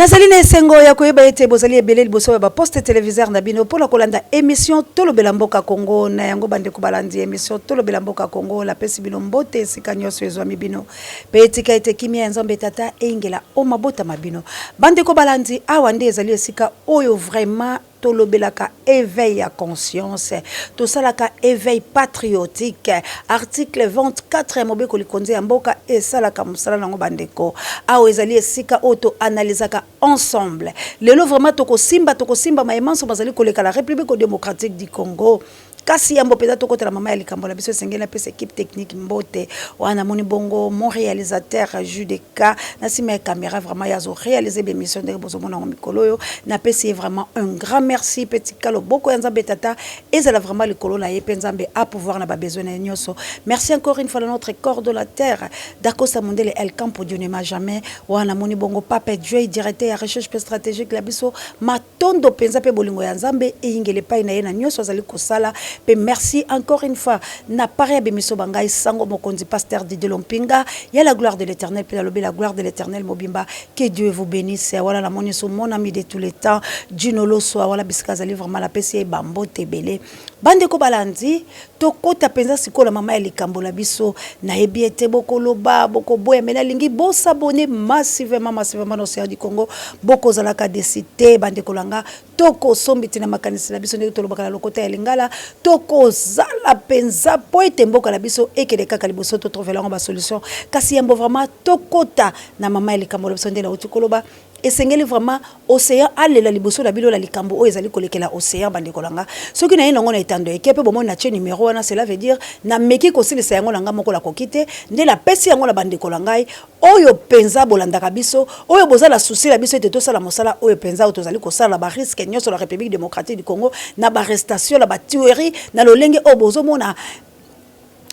Nazaline Sengo ya koyeba ete bozali ebele liboso ba poste téléviseur na bino pour la kolanda émission Tolo Belamboka Congo na yango bande ko balandi émission Tolo Belamboka Congo la pesi bino mbote sikanyo sezo mibino petika ete kimia nzambe tata engela o mabota mabino bande ko balandi awa nde ezali esika oyo vraiment tolobelaka éveil à conscience tout ça la éveil patriotique article 24 mobeko likonze ya mboka esalaka musala nango bandeko awo ezali esika auto analysaka ensemble lelo vraiment tokosimba maemanso bazali koleka la République démocratique du Congo kasi yambo peza tokota la mama ya likambo la biso sengena pesa équipe technique mbote wana moni bongo mon réalisateur Judeka na sima caméra vraiment yazo réaliser l'émission de bozo mona mikoloyo na pesi vraiment un grand merci petit kalo boko yanza betata ezala vraiment le kolo na yepenzambe à pouvoir na ba besoin na nyoso merci encore une fois à notre coordonnateur Dakosa Mondele El Campo Dieu ne m'a jamais wana moni bongo papa Dieu directeur ya recherche stratégique la biso matondo penza pe bolingo ya nzambe e ingele pa na ye na nyoso azali kosala. Merci encore une fois. N'a pas bémiso bangai sango mokonzi pasteur Didier Lompinga. Il y a la gloire de l'Éternel, puis la gloire de l'Éternel mobimba. Que Dieu vous bénisse. Voilà la moniso mon ami de tous les temps. Junolo soit voilà biskazali vraiment la pesi bambo tebele. Bande ko balandi to kota penza sikola mama elikambo la biso na ebiete boko loba boko boya mena lingi bo s'abonner massivement au sein du Congo boko zalaka décité bande kolanga toko sombiti na makanisi la biso ne to lobaka la lokota ya lingala toko zala penza poete mboka la biso ekele kaka liboso to trouver la solution kasi yambo vraiment tokota na mama elikambo la biso ndela utikoloba esengeli vraiment océan alela liboso la bilo la likambo o ezali kolekela océan bande kolanga soki na yinongo na itando ekepe bomo na che numéro wana cela veut dire na meki ko silisa yango nanga moko la kokite nde la pesi yango la bande kolangai oyo penza bolandaka biso oyo bozala souci la biso ete to sala mosala oyo penza o tozali ko sala ba risque nyoso la République démocratique du Congo na ba arrestation la ba tuerie na lolenge o bozo mona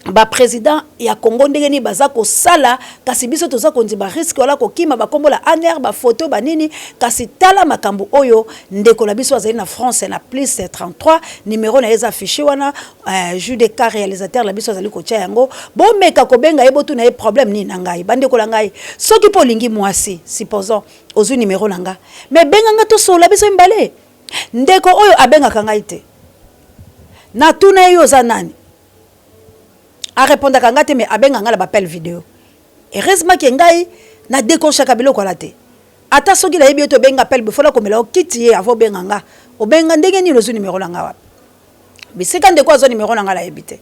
ba président ya Congo ndenge ni bazako sala kasi biso toza konzi ba risque wala ko kima ba kombola aner ba photo ba nini kasi tala makambo oyo ndeko la biso azali na France na plus 33 numéro na eza affiché wana Judeka réalisateur la biso azali ko tia yango bo meka ko benga yebo tu na e problème ni nangai bande ko la ngai soki po lingi mwasi supposons ozu numéro nanga mais benga nga to so la biso mbale ndeko oyo abenga kangai te na tuna yo za nani a répondre à ngate mais abenga ngala appel vidéo heureusement que ngai na déconcha kabilo ko laté ata soki la yebi to benga appel befola ko mela o kiti avo benga nga o benga ndenge ni lozo numéro langa wapi bisika ndeko azo numéro langa la yebite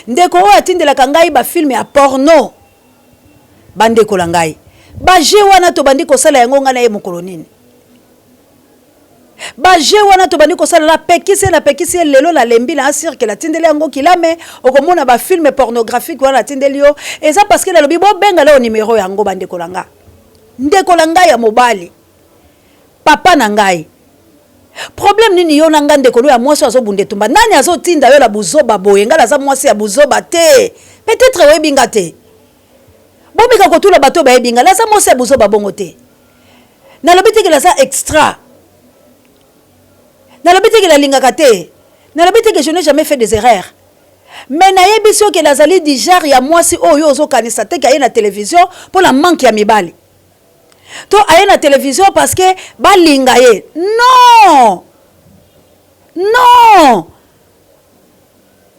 ndeko o atindela kangai ba film ya porno bande ko langai ba je wana to bandi ko sala yango nga na ye mokolonini ba je wana to bandi ko sala la pekisi lelo la lembi la cirque la tindele yango kilame okomona ba film pornographique wana tindeli yo eza parce que la lobi bo benga la numéro yango bande ko langa ndeko langa ya mobali papa na ngai problème nini yo nanga ndeko lo ya mwasi azo bunde tumba nani azo tinda yo la buzoba boyenga la za mwasi ya buzoba te peut-être we binga te bomika ko tula bato ba ebinga la za mwasi ya buzoba bongo te na lobite ke la za extra na lobite ke la lingaka te na lobite ke je n'ai jamais fait des erreurs mais na yebiso ke la zali di genre ya mwasi oyo ozo kanisa te ka na télévision pour la manque ya mibali to aye na télévision parce que balinga ye non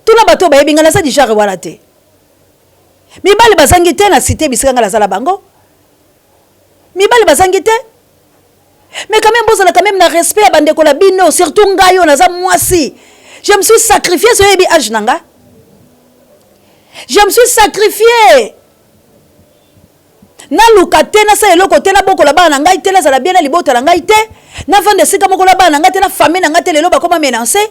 tuna bato ba yebinga na sa di genre wala te mibali bazangi te na cité bisika ngala zala bango mibali bazangi te mais quand même bozala quand même na respect à bande ko la bino surtout ngayo na za mwasi je me suis sacrifié so yebi âge nanga je me suis sacrifié na lukate na sa eloko te na boko la bana ngai te la za la bien na libota la ngai te na vande sika moko la bana ngai te na famille na ngai te lelo ba koma menacer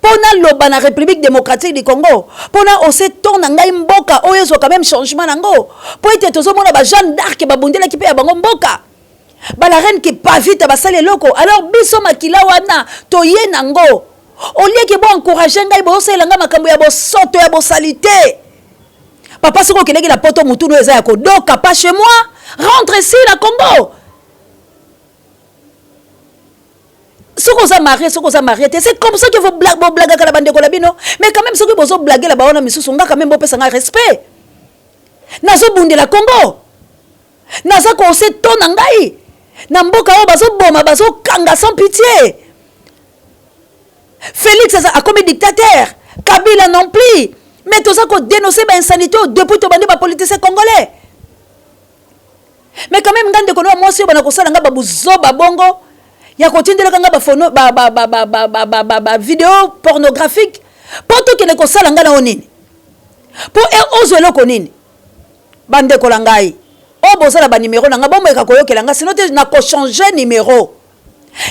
pona loba na République démocratique du Congo pona ose tourna ngai mboka oyo zo quand même changement nango po ete tozo mona ba Jeanne d'Arc ba bondela ki pe ya bango mboka ba la reine qui pas vite ba sale loko alors biso makila wana to ye nango au lieu que bon encourager ngai bo sala nga makambo ya bo soto ya bo salité papa soko keleki la poto mutu no eza ya ko doka pas chez moi rentre ici na Congo soko za marié c'est comme ça que vous blaguez ka la bande ko la bino mais quand même soko bozo blaguer la ba ona misusu nga quand même bo pesa nga respect nazo bunde la Congo naza ko se to na ngai na mboka o bazo boma bazo kanga sans pitié. Félix a comme dictateur, Kabila non plus. Mais tout ça qu'on dénonce ba insanité depuis to bandi ba politiciens congolais. Mais quand même ngande kono moi si bana ko sala nga ba buzo ba bongo ya ko tindela nga ba phono ba vidéo pornographique pour tout qui ne ko sala nga na onini. Pour ozo lo konini. Bande ko langai. O bozala ba numéro na nga bombo ka koyokela nga sinon te na ko changer numéro.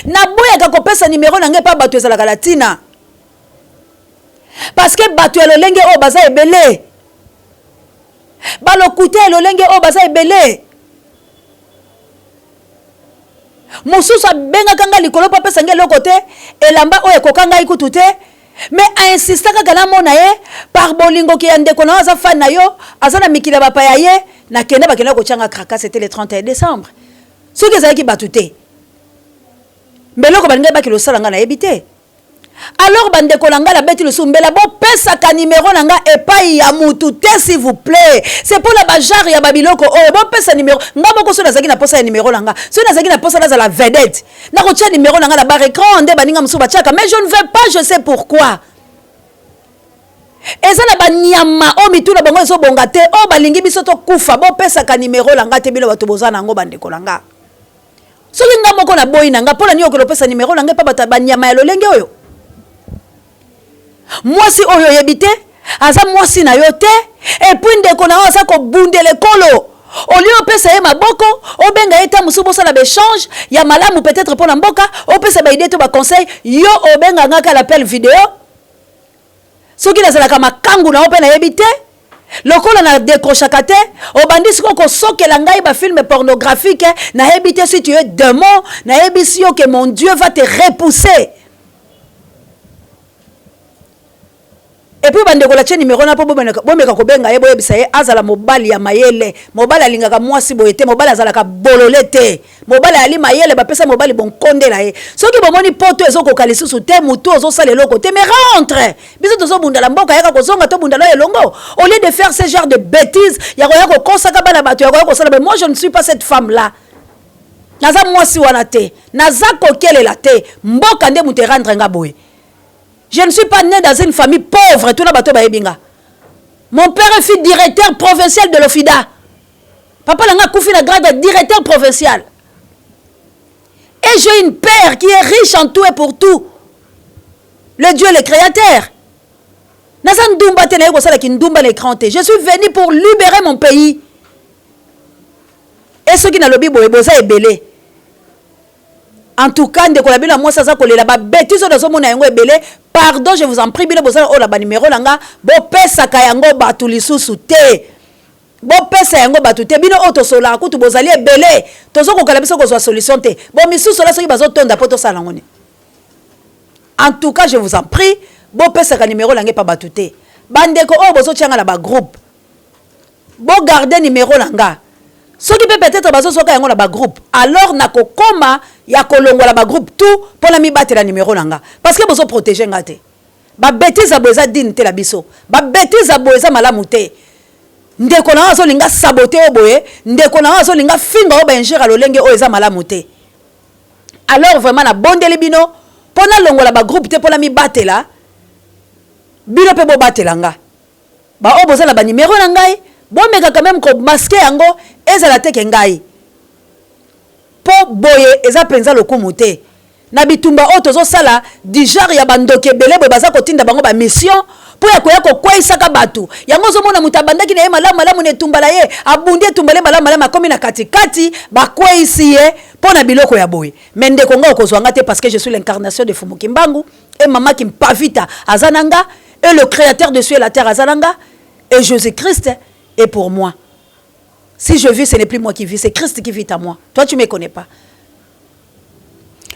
Na boya ka ko pesa numéro na nga pa batu ezala kala tina. Parce que batu lo lenge o baza ebele. Ba lo kuté lo lenge o baza ebele. Mosusa benga kanga likolo pa pesa ngelo côté elamba o ekokanga ikutu te. Mais a insisté kaka na mona ye par bolingo ki ande ko na za fan na yo azana mikila bapa ya ye na kenda bakena ko changa kraka c'était le 31 décembre. Ce que ça qui batute. Mais loko bange ba ki lo sala nga na ebité. Alors bande ko langa la beti le sumbela bo pesa ka numéro nanga epai ya mutu te s'il vous plaît. C'est pour la bajar ya babiloko o bo pesa numéro ngamo ko so na zaki na posa ya numéro nanga. So na zaki na posa na za la vedette. Na ko tia numéro nanga na bar écran nde baninga musu bachaka mais je ne veux pas, je sais pourquoi. Eza na banyama o mituna bango so bonga te o balingi biso to kufa bo pesa ka numéro langa te bilo bato bozana ngo bande ko langa. So ngamo ko na boy nanga pola ni okolo pesa numéro nanga pa bata banyama ya lolenge oyo. Moi si oyo yebite aza moi si na yote et puis ndeko na aza ko bundele kolo au lieu pesa ye maboko o benga eta musubo sala échange ya malamu peut-être pour la mboka o pesa ba idée to ba conseil yo o benga ngaka l'appel vidéo soki na sala kama kangu na open na yebite lokola na décrochaka te o bandisi ko sokela ngai ba film pornographique na yebite si tu es démon na yebisi yo que mon Dieu va te repousser. Et puis bande ko la chaîne numéro na po bomeka ko benga yebo yebisa ye azala mobali ya mayele mobali alingaka mwasi boyete mobali azala ka bololete mobali ali mayele ba pesa mobali bon kondela ye soki bomoni poto ezoko kalisusu te mutu ozo sala eloko te mais rentre biso tozo bunda la mboka yaka ko zonga to bunda la elongo au lieu de faire ce genre de bêtises ya ko kosaka bana bato ya ko sala mais moi je ne suis pas cette femme là naza mwasi wana te naza kokelela te mboka nde mutu rendre nga boye. Je ne suis pas né dans une famille pauvre. Tout le monde. Mon père est fils directeur provincial de l'OFIDA. Papa l'a koufi na grade de directeur provincial. Et j'ai une père qui est riche en tout et pour tout. Le Dieu, le créateur. Je suis venu pour libérer mon pays. Et ceux qui n'ont pas le boza est belé. En tout cas, de la moi ça la bêtise de son monnaie belé. Pardon, je vous en prie, bien besoin la numéro langa bo pesa kayango batu lisusu te. Bo pesa yango batu te bino auto sola kutu bozali belé. Tozo ko kala biso ko solution te. Bo misusu la soki bazo tonda poto sala ngone. En tout cas, je vous en prie, bo pesa ka numéro langa pa batu te. Bande ko o bozo tianga la ba groupe. Bo garder numéro langa. Ce qui peut peut-être bazo soka yango la ba groupe. Alors na ko koma ya kolongo la ba groupe tout pour la mi battre la numéro nanga parce que bozo protéger ngate. Ba bêtise aboza din te la biso. Ba bêtise aboza malamu te. Ndeko na azo linga saboter oboye, ndeko na azo linga finga o benjira lolenge o eza malamu te. Alors vraiment na bondeli bino pona longo la ba groupe te pour la mi battre la. Bino pe bo battre langa. Ba oboza la ba numéro nanga. Bon mais quand même ko masquer yango ezala te kengai. Po boye eza penza lokumu te. Na bitumba otozo sala dijar ya bandoke belebo baza kotinda bango ba mission po ya ko kwaisaka batu. Yango zo mona mutabandaki na ye malamu ne tumbala ye abundie tumbale malamu komi na katikati ba kwaisi ye po na biloko ya boye. Mende konga okozwanga te parce que je suis l'incarnation de Fumu Kimbangu et maman Kimpavita azananga et le créateur de cieux et la terre azananga et Jésus-Christ est pour moi. Si je vis, ce n'est plus moi qui vis, c'est Christ qui vit à moi. Toi, tu ne me connais pas.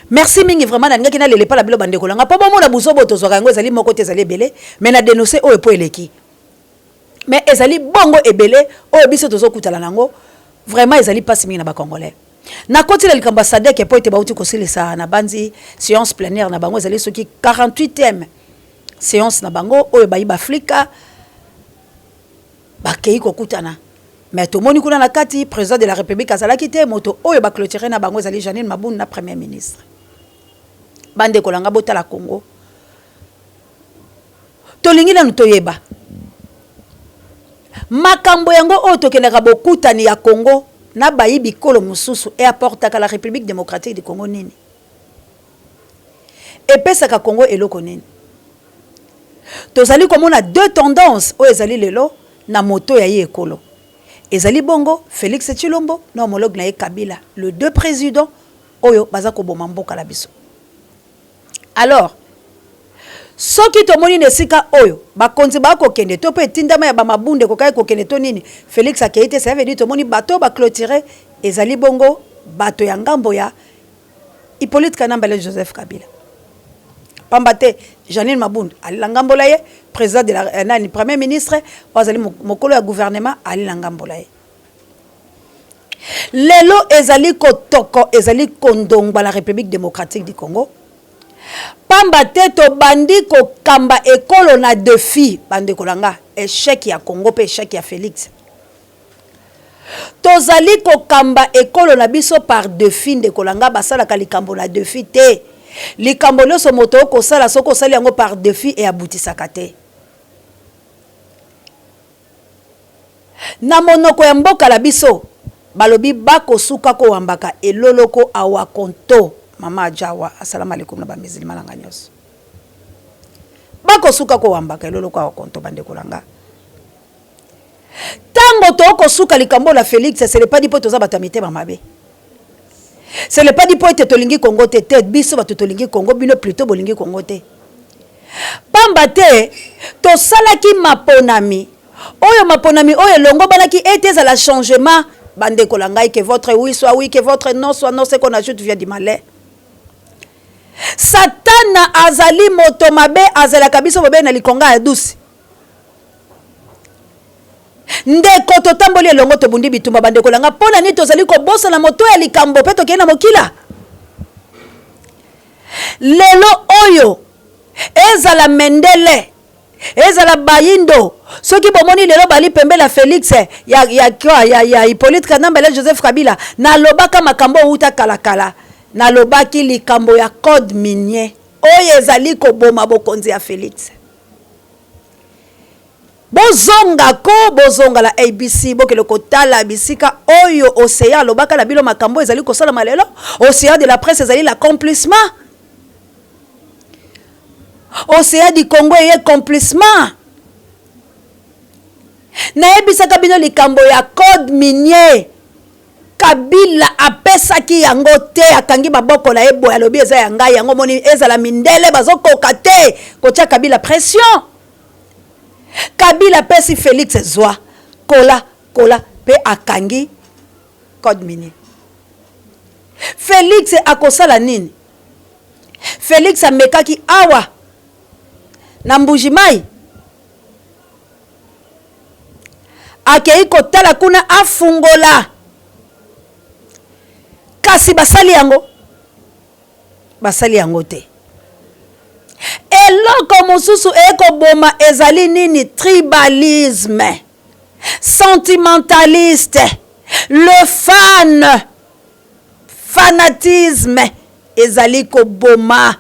Merci mingi vraiment na ngaki na lele pa la bilo bande kolanga pa bomo na buzobo to zoka ngo ezali moko te ezali belé mais na dénoncer o epo eleki. Mais ezali bongo ebelé o biso to zokutala nango vraiment ezali passe mingi na ba congolais. Na koti la l'ambassadeur qui po ete bauti ko silisa na banzi séance plénière na bango ezali soki 48e séance na bango o bayi ba Afrika ba kei ko kutana. mais tout moni kuna na kati président de la République azala kité moto oyo ba clôturer na bango ezali Janine Mabunda na premier ministre bande kolanga bota la Congo tolingi na toyeba makambo yango oyo tokendaka bokutani ya Congo na bayibi kolo mususu e apportaka la République démocratique du Congo nini epesaka Congo eloko nini tozali komona deux tendances oyo ezali lelo na moto ya ye ekolo ezali bongo Félix Tshilombo na homologue na ye Kabila le deux présidents oyo baza koboma mboka la biso alors soki tomoni nesika oyo bakonzi bakokende to pe tindama ya bamabunde kokai kokende to nini Félix akeite ça veut dire tomoni bato ba clôturer ezali bongo bato ya ngambo ya Hippolyte Kanambala Joseph Kabila pambate Janine Mabunda ali la ngambo la ye président de la nani premier ministre bazali mokolo ya gouvernement ali la ngambo la ye lelo ezali kotoko ezali kondongba la République démocratique du Congo pambate to bandi ko kamba ekolo na défi bande kolanga échec ya Congo pe échec ya Félix tozali ko kamba ekolo na biso par défi de kolanga basala kalikambo na défi te likambo nyonso moto okosala soko osali yango par défi e abutisaka te na monoko ya mboka la biso balobi bakosuka ko wambaka eloloko awa konto mama Jawa assalamu alaikum na bamizili malanga nyonso bakosuka ko wambaka eloloko awa konto bande kolanga tango to kosuka likambo la Félix ce n'est pas dit poto za batamite mamabe ce n'est pas dit pour être tolingi Congo te tête biso ba tolingi Congo bino plutôt bolingi Congo te pambate to salaki maponami oyo longo balaki était la changement bande kolanga que votre oui soit oui que votre non soit non, ce qu'on ajoute vient du malais Satana azali moto mabe azala kabiso bobe na likonga ya douce ndeko totamboli elongo tobundi bitumba bande kolanga pona ni tozali ko bosa na moto ya likambo pe tokena mokila lelo oyo ezala mendele ezala bayindo soki bomoni lelo bali pembe la Félix ya Hippolyte Kanambala Joseph Kabila na lobaka makambo uta kalakala na lobaki likambo ya code minier oyo ezali ko boma bokonzi ya Félix bozonga la ABC bokelo kotala bisika oyo océan lobaka la bilo makambo ezali ko sala malelo océan de la presse ezali l'accomplissement océan du Congo est accomplissement na ebisaka bino likambo ya code minier Kabila apesaki yango te akangi maboko na ebo ya lobi eza ya ngai yango moni ezala mindele bazokoka te kotia Kabila pression Kabila pesi Félix zwa kola pe akangi code minier Félix akosala nini Félix amekaki awa na Mbujimai akei kotala kuna afungola kasi basali yango te eloko mosusu eko boma ezali nini tribalisme sentimentaliste le fanatisme ezali ko boma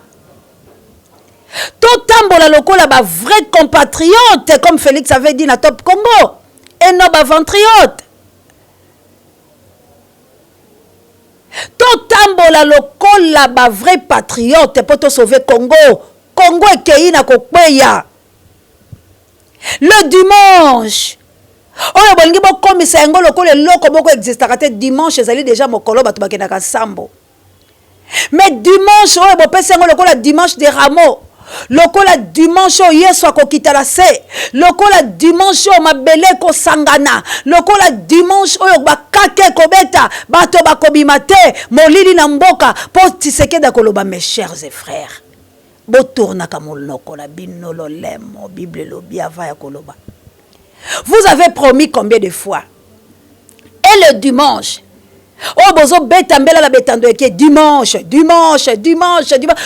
totambola lokola ba vrai compatriote comme Félix avait dit na Top Congo et non ba ventriote totambola lokola ba vrai patriote pour sauver Congo ekei na kokweya le dimanche oyo bolingi bokomisa yango lokola eloko moko existaka te dimanche ezali déjà mokolo bato bakendaka sambo mais dimanche oyo bopesi yango lokola dimanche de rameaux lokola dimanche oyo Yesu akokitala se lokola dimanche oyo mabele kosangana lokola dimanche oyo bakake kobeta bato bakobima te molili na mboka po Tshisekedi koloba mes chers et frères botournaka monoko na bino lolemo Bible lobi ava ya koloba vous avez promis combien de fois et le dimanche oh bozo beta mbela la betando eke dimanche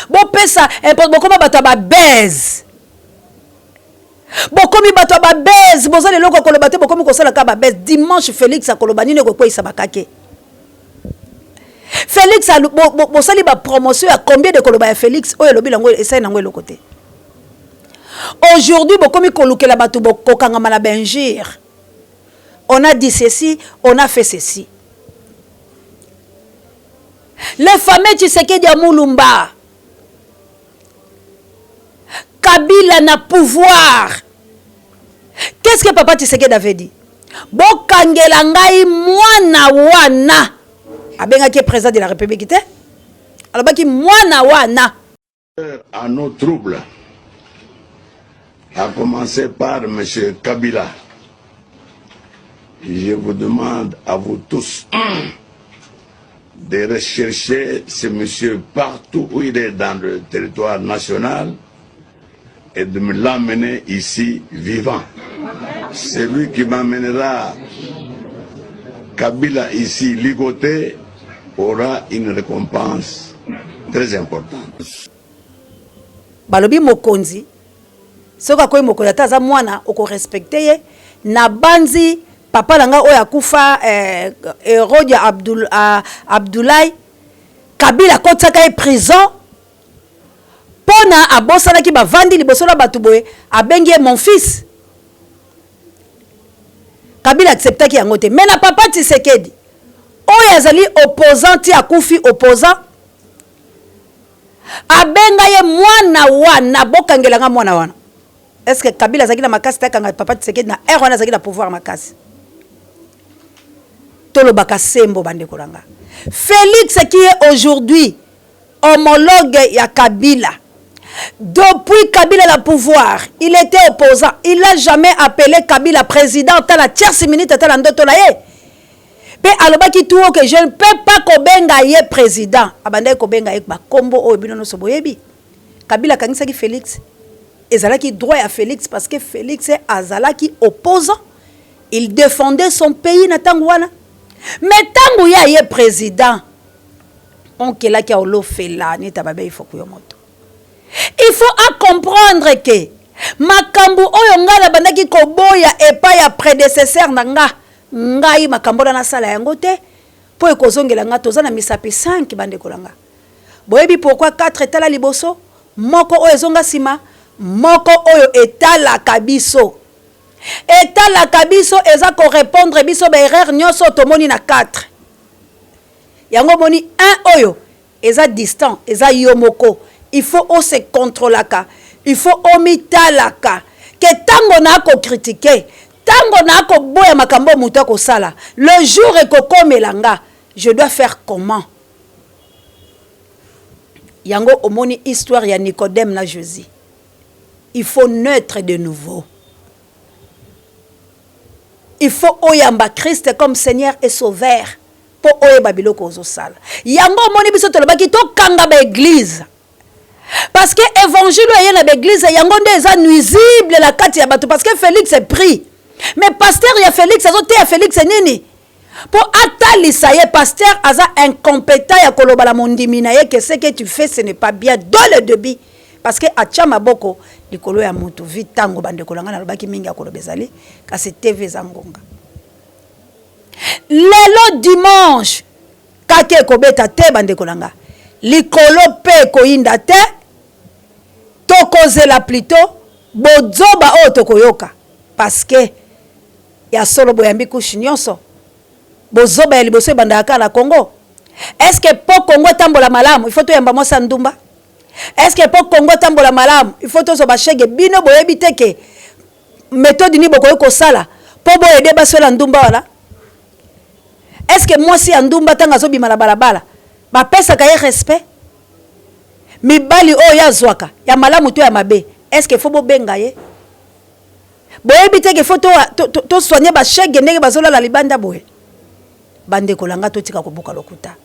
bo pesa import bokoma bata ba baise bokomi bato ba base boza le loko koloba te bokomi kosala ka ba base dimanche Félix akoloba nini ko isa bakake Félix bosali ba promotion à combien de koloba ya Félix oyo lobi lango essaye nango le côté aujourd'hui bokomi kolukela bato bokokanga mala benjir on a dit ceci on a fait ceci les fameux Tshisekedi ya Mulumba Kabila na pouvoir. Qu'est-ce que papa Tshisekedi avait dit? Bokangela ngai mwana wana. Abenga qui est président de la République. Alors baki mwana wana. À nos troubles, à commencer par M. Kabila, je vous demande à vous tous de rechercher ce monsieur partout où il est dans le territoire national et de me l'amener ici vivant. Celui qui m'amènera Kabila ici ligoté aura une récompense très importante. Balobi mokonzi soka koyi mokonzi ataza mwana oko respecter ye na banzi papa langa oya kufa Rodia Abdoulaye Kabila kotaka e prison pona abosana ki bavandi liboso na batu boye abengi mon fils Kabila acceptaki yango te mais na papa Tshisekedi oyo azali opposant ti akufi opposant abenga ye mwana wana bokangelanga mwana wana est-ce que Kabila azaki na makasi takanga papa Tshisekedi na wana azaki na pouvoir makasi tolobaka sembo bandeko langa Félix qui est aujourd'hui homologue ya Kabila. Depuis Kabila la pouvoir, il était opposant. Il n'a jamais appelé Kabila président. T'as la tierce minute, t'as la ndoto la ye. Pe aloba ki tuo que je ne peux pas kobenga ye président. Abanda kobenga ye ba kombo o bino no soboyebi. Kabila kangisa ki Félix. Ezala ki droit à Félix parce que Félix est azala ki opposant. Il défendait son pays na tangwana. Mais tangu ya ye président. On kela ki olo fela ni tababe il faut kuyomoto. Il faut comprendre que makambu oyo ngala bandaki koboya epa ya prédécesseur nanga ngai makambo na sala yango te po ekozongela nga toza na misapi 5 bandeko langa boyebi pourquoi 4 etala liboso moko oyo ezonga sima moko oyo etala kabiso eza ko répondre biso ba erreur nyonso tomoni na 4 yango moni 1 oyo eza distant eza yomoko. Il faut aussi se contrôler. Il faut omitalaka. Que tango na ko critiquer, tango na ko boya makambo muta ko sala. Le jour et ko komelanga, je dois faire comment? Yango omoni histoire ya Nicodème na Jésus. Il faut naître de nouveau. Il faut oyamba Christ comme Seigneur et Sauveur. Po oye babilo ko zo sala. Yango omoni biso tolobaki to kanga ba église. Parce que l'évangile est dans l'église, il y a des nuisibles la carte parce que Félix est pris. Mais pasteur, il y a Félix, il y a Félix nini. Pour atali ça y est pasteur, aza incompétent ya kolobala mondimina que ce que tu fais ce n'est pas bien dans le début. Parce que achama boko likolo ya mutu vitango bande kolanga na lobaki mingi akolobezali kasi TV zangonga. Lelo dimanche kake kobeta te bande kolanga. Likolo pe koinda te tokozela plutôt bozoba o tokoyoka parce que ya solo boyambi kushi nyonso bozoba ya liboso bandaka na Congo. Est-ce que po Congo tambola malamu il faut to yamba mosa ndumba? Est-ce que po Congo tambola malamu il faut to so ba shege bino boyebi te ke méthode ni bokoyo ko sala po boyede basola ndumba wala? Est-ce que moi si ndumba tanga zo bimala balabala ba pesa ka ye respect mibali o ya zwaka ya malamu to ya mabe est-ce que faut bobenga ye boyebi te ke faut to soigner ba shege ndenge bazola la libanda boye bande kolanga to tika kobuka lokuta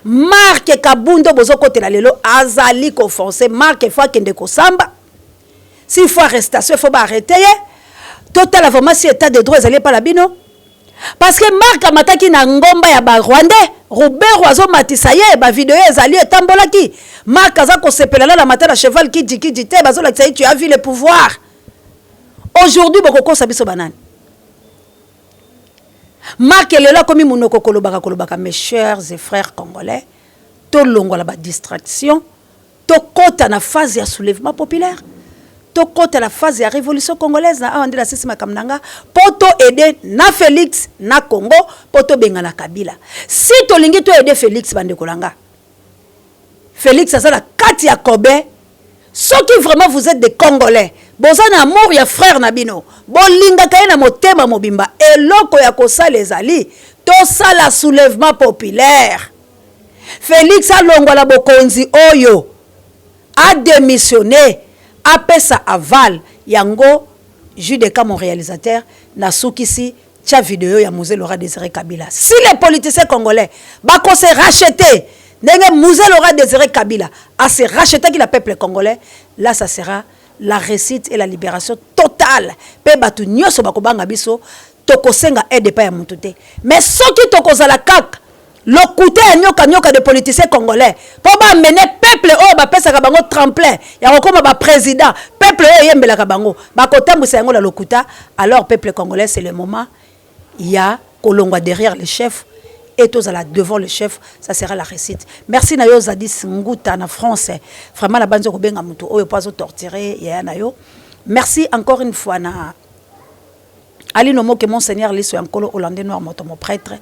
Marc Kabundo bozo kotela lelo azali ko foncer Marc fois kende ko samba s'il faut arrestation il faut ba arrêter total vraiment si état de droit ezali pas la bino. Parce que Marc amataki na ngomba ya ba Rwandais, Robert Oizo matisa ye ba vidéo ezali etambolaki. Marc aza ko sepelala la matala cheval qui dit te bazo la tu as vu le pouvoir. Aujourd'hui, beaucoup sabi so banane. Marc Elela comme monoko kolobaka, mes chers et frères congolais, to longo la ba distraction, to kota na phase ya soulèvement populaire, to kota la phase ya révolution congolaise na ande la sisi makamnanga, poto aider na Félix na Congo, poto benga na Kabila. Si to lingi to aider Félix bande kolanga. Félix ça la kati ya Kobe. Ceux qui vraiment vous êtes des Congolais, bozan amour ya frère nabino, bolinga kaye na motema mobimba, eloko ya kosa les ali, to ça la soulèvement populaire. Félix a longwa la bokonzi oyo, a démissionné, a pesa aval, yango, Judeka mon réalisateur, na soukisi, tia vidéo ya Mouzé Laura Désiré Kabila. Si les politiciens congolais, bako se racheter, Mouzé Laura Désiré Kabila a se racheté qui le peuple congolais, là ça sera la réussite et la libération totale. Pe batu nyoso bakobanga biso tokosenga aide pa ya mutute. Mais soki tokozala kak lokuté nyoka de politiciens congolais pour ba mener peuple o ba pesa ka bango tremplin ya kokoma ba président peuple o yembela ka bango ba kotambusa yango la lokuta, alors peuple congolais c'est le moment il y a kolongwa derrière les chefs et tous à la devant le chef, ça sera la réussite. Merci Nayo Zadis Ngouta na France. Vraiment la bande ko benga muto oyo pas torturer ya nayo. Merci encore une fois na Ali Nomo que monseigneur Liso Yankolo Hollandais noir moto mon prêtre.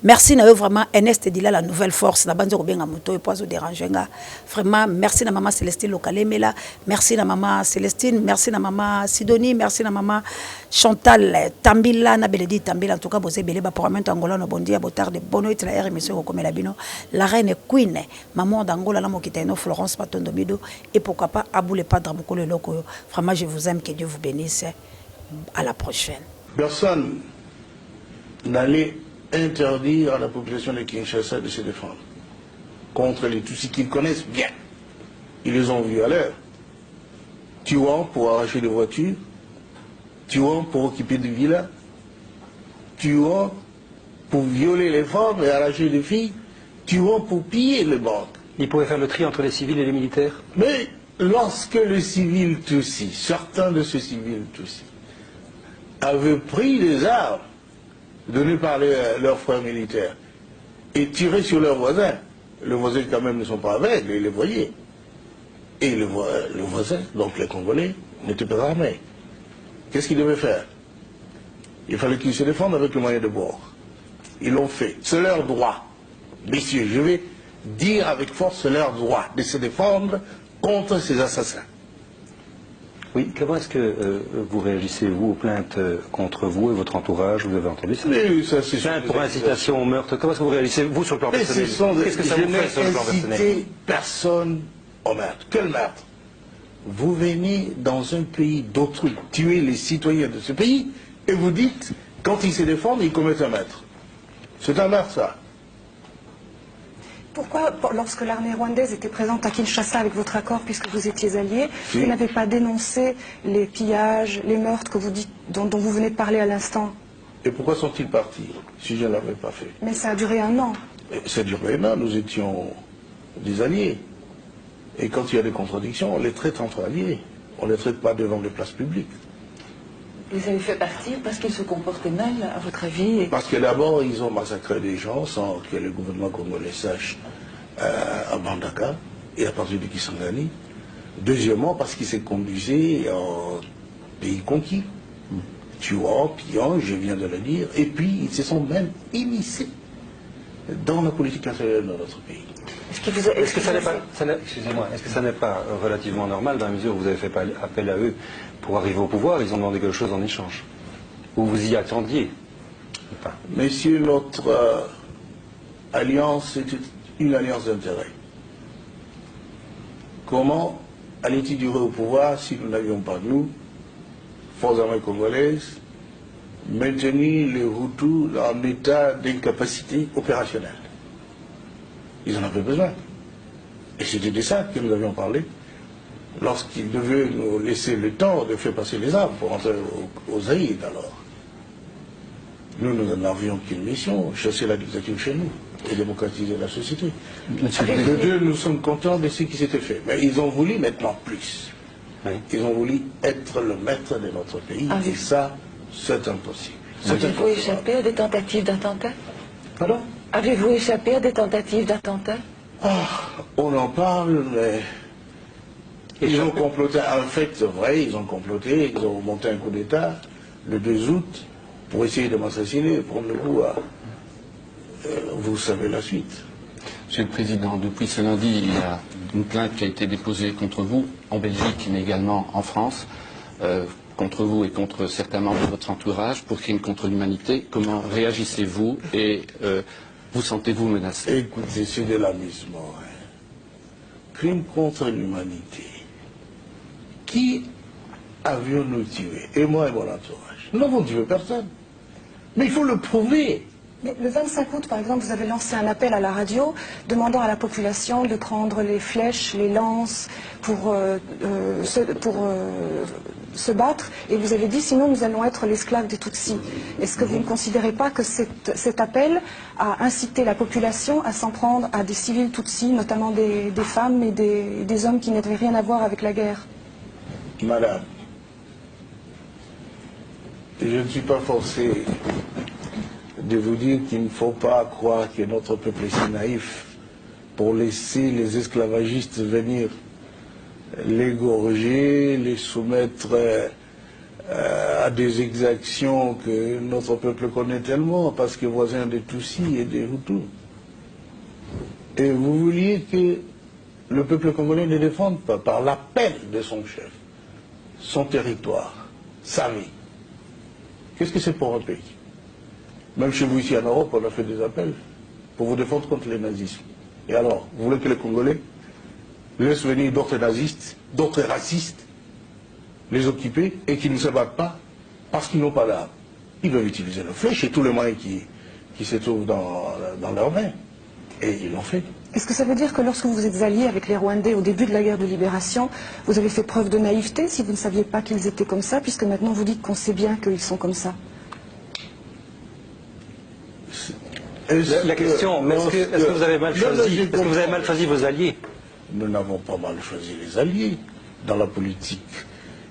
Merci Nayo vraiment Ernest Dila la nouvelle force la bande ko benga muto oyo pas déranger nga. Vraiment merci na maman Célestine Lokalemela, merci na maman Célestine, merci na maman Sidonie, merci na maman Chantal Tambila na Beledi Tambila en tout cas bozé belé ba pour un Angola no bondi a botar de bono et la émission comme la bino la reine queen maman d'Angola la mokiteno Florence Patondomido et pourquoi pas Aboule Padre Mokolo Loko. Vraiment je vous aime, que Dieu vous bénisse, à la prochaine. Personne n'allait interdire à la population de Kinshasa de se défendre contre les Tutsis qu'ils connaissent bien. Ils les ont vus à l'heure. Tuant pour arracher des voitures, tuant pour occuper des villas, tuant pour violer les femmes et arracher des filles, tuant pour piller les banques. Ils pourraient faire le tri entre les civils et les militaires. Mais lorsque les civils Tutsis, certains de ces civils Tutsis, avaient pris des armes données par leurs frères militaires et tiré sur leurs voisins, les voisins quand même ne sont pas aveugles, ils les voyaient. Et les voisins, donc les Congolais, n'étaient pas armés. Qu'est-ce qu'ils devaient faire? Il fallait qu'ils se défendent avec le moyen de bord. Ils l'ont fait. C'est leur droit. Messieurs, je vais dire avec force, c'est leur droit de se défendre contre ces assassins. Oui, comment est-ce que vous réagissez, vous, aux plaintes contre vous et votre entourage? Vous avez entendu ça? Mais ça c'est plainte pour incitation au meurtre. Comment est-ce que vous réagissez, vous, sur le plan personnel? Qu'est-ce que ça vous fait sur le plan personnel? Je n'ai incité personne au meurtre. Quel meurtre? Vous venez dans un pays d'autrui, tuer les citoyens de ce pays, et vous dites, quand ils se défendent, ils commettent un meurtre. C'est un meurtre, ça. Pourquoi, lorsque l'armée rwandaise était présente à Kinshasa avec votre accord, puisque vous étiez alliés, vous n'avez pas dénoncé les pillages, les meurtres que vous dites, dont vous venez de parler à l'instant? Et pourquoi sont-ils partis, si je ne l'avais pas fait? Mais ça a duré un an. Et ça a duré un an, nous étions des alliés. Et quand il y a des contradictions, on les traite entre alliés. On ne les traite pas devant les places publiques. Ils avaient fait partir parce qu'ils se comportaient mal, à votre avis? Parce que d'abord, ils ont massacré des gens sans que le gouvernement congolais sache à Bandaka et à partir de Kisangani. Deuxièmement, parce qu'ils se conduisaient en pays conquis, tuant, pillant, je viens de le dire, et puis ils se sont même immiscés dans la politique intérieure de notre pays. Est-ce que ça n'est pas, excusez-moi, est-ce que ça n'est pas relativement normal dans la mesure où vous avez fait appel à eux pour arriver au pouvoir? Ils ont demandé quelque chose en échange. Ou vous y attendiez? Enfin. Messieurs, notre alliance était une alliance d'intérêt. Comment allait-il durer au pouvoir si nous n'avions pas, nous, forces armées congolaises, maintenu les Hutus en état d'incapacité opérationnelle? Ils en avaient besoin. Et c'était de ça que nous avions parlé lorsqu'ils devaient nous laisser le temps de faire passer les armes pour entrer aux Zaïd alors. Nous n'avions qu'une mission, chasser la dictature chez nous et démocratiser la société. De deux, nous sommes contents de ce qui s'était fait. Mais ils ont voulu maintenant plus. Oui. Ils ont voulu être le maître de notre pays. Ah oui. Et ça, c'est impossible. C'est Avez-vous échappé à des tentatives d'attentat? Pardon? Avez-vous échappé à des tentatives d'attentat? Ah, on en parle, mais ils ont comploté. En fait, c'est vrai, ils ont comploté, ils ont monté un coup d'État le 2 août pour essayer de m'assassiner, prendre le coup à... vous savez la suite. Monsieur le Président, depuis ce lundi, il y a une plainte qui a été déposée contre vous en Belgique, mais également en France, contre vous et contre certains membres de votre entourage pour crimes contre l'humanité. Comment réagissez-vous et vous sentez-vous menacé? Écoutez, c'est de l'amusement. Hein. Crime contre l'humanité. Qui avions-nous tué? Et moi et mon entourage. Nous n'avons tué personne. Mais il faut le prouver. Mais le 25 août, par exemple, vous avez lancé un appel à la radio demandant à la population de prendre les flèches, les lances pour se battre. Et vous avez dit, sinon nous allons être l'esclave des Tutsis. Est-ce que vous ne considérez pas que cet appel a incité la population à s'en prendre à des civils Tutsis, notamment des femmes et des hommes qui n'avaient rien à voir avec la guerre? Madame, je ne suis pas forcé de vous dire qu'il ne faut pas croire que notre peuple est si naïf pour laisser les esclavagistes venir l'égorger, les soumettre à des exactions que notre peuple connaît tellement, parce que voisin des Tutsis et des Hutus. Et vous vouliez que le peuple congolais ne défende pas, par l'appel de son chef, son territoire, sa vie. Qu'est-ce que c'est pour un pays? Même chez vous ici en Europe, on a fait des appels pour vous défendre contre les nazismes. Et alors, vous voulez que les Congolais laissent venir d'autres nazistes, d'autres racistes, les occuper et qui ne se battent pas parce qu'ils n'ont pas d'armes? Ils doivent utiliser leurs flèches et tous les moyens qui se trouvent dans leurs mains. Et ils l'ont fait. Est-ce que ça veut dire que lorsque vous êtes alliés avec les Rwandais au début de la guerre de libération, vous avez fait preuve de naïveté si vous ne saviez pas qu'ils étaient comme ça, puisque maintenant vous dites qu'on sait bien qu'ils sont comme ça? La question, mais est-ce que vous avez mal choisi? Est-ce que vous avez mal choisi vos alliés? Nous n'avons pas mal choisi les alliés. Dans la politique,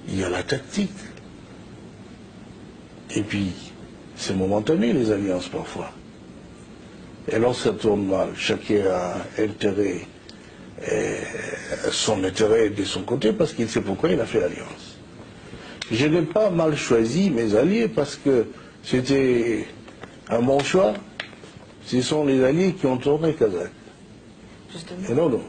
il y a la tactique. Et puis, c'est momentané les alliances parfois. Et lorsque ça tourne mal, chacun a intérêt, son intérêt de son côté parce qu'il sait pourquoi il a fait l'alliance. Je n'ai pas mal choisi mes alliés parce que c'était un bon choix. Ce sont les alliés qui ont tourné Kazakh. Justement. Et non, non.